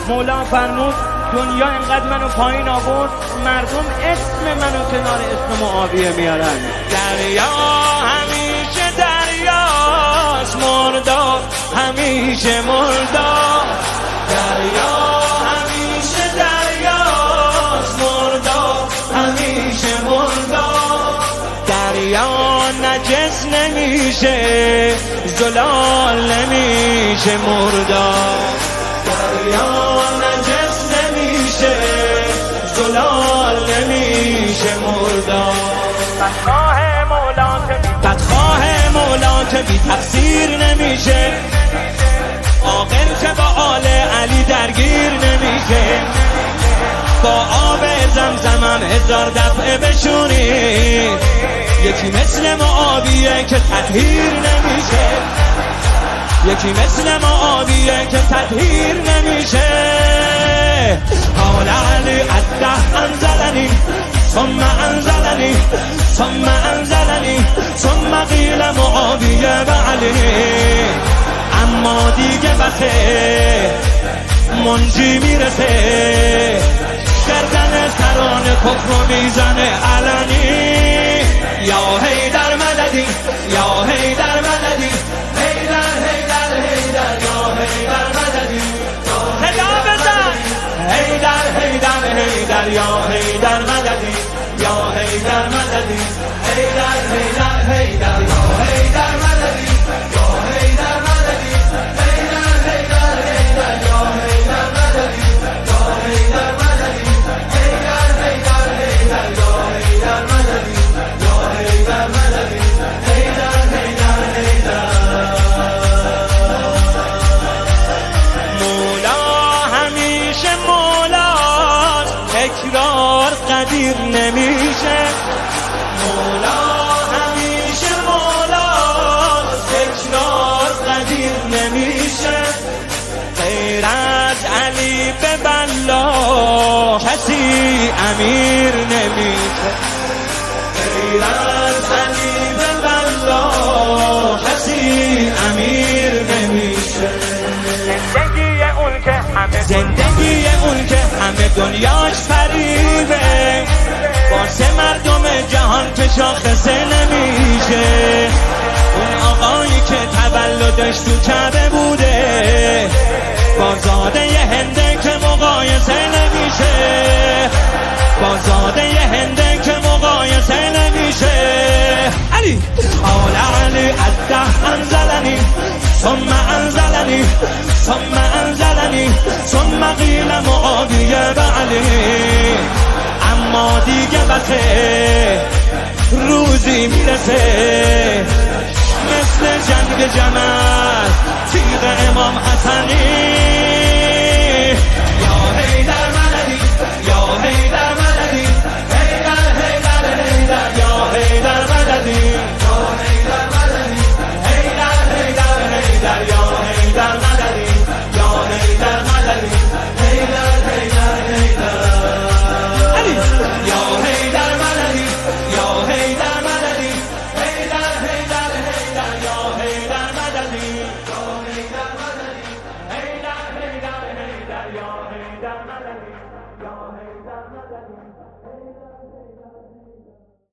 مولا فرمود دنیا انقدر منو پایین آورد مردم اسم منو کنار اسم معاویه میارن. دریا همیشه دریاست، مردا همیشه مردا. دریا همیشه دریاست، مردا همیشه مردا. دریا نجس نمیشه، زلال نمیشه مردا. دریا نجس نمیشه، زلال نمیشه مردا. بدخواه مولا که بی تقصیر نمیشه، عاقل که با آل علی درگیر نمیشه. با آب زمزمم 1000 دفعه بشونی، یکی مثل معاویه که تطهیر نمیشه. یکی مثل معاویه که تطهیر نمیشه. قال علی الده انزلنی ثم انزلنی ثم انزلنی ثم قیل معاویه و علی. اما دیگه بسه منجی میرسه، گردن ترانه کفر میزنه علنی. یا حیدر مددی، یا حیدر مددی، حیدر حیدر حیدر، یا حیدر مددی. صدا بزن حیدر حیدر حیدر، یا حیدر مددی، یا حیدر مددی. حیدر حیدر حیدر، یا حیدر مددی، یا حیدر مددی. حیدر حیدر حیدر، یا حیدر مددی، یا حیدر مددی. حیدر حیدر حیدر، یا حیدر مددی، یا حیدر مددی. حیدر حیدر حیدر. مولا همیشه مولاست، تکرار قدیر نمیشه. مولا همیشه مولاست، تکرار قدیر نمیشه. غیر از علی به بلا کسی امیر نمیشه. غیر از علی به بلا کسی امیر نمیشه. زندگی اون که همه دنیاش فریبه، واسه مردم جهان که شاخصه نمیشه. اون آقایی که تولدش تو کعبه بوده، با زاده ی هنده که مقایسه نمیشه. با زاده ی هنده که مقایسه نمیشه. علی قال علی الده انزلنی ثم انزلنی ثم انزلنی ثم قیل معاویه و علی. اما دیگه بسه روزی میرسه، مثل جنگ جمل تیغ امام حسنی.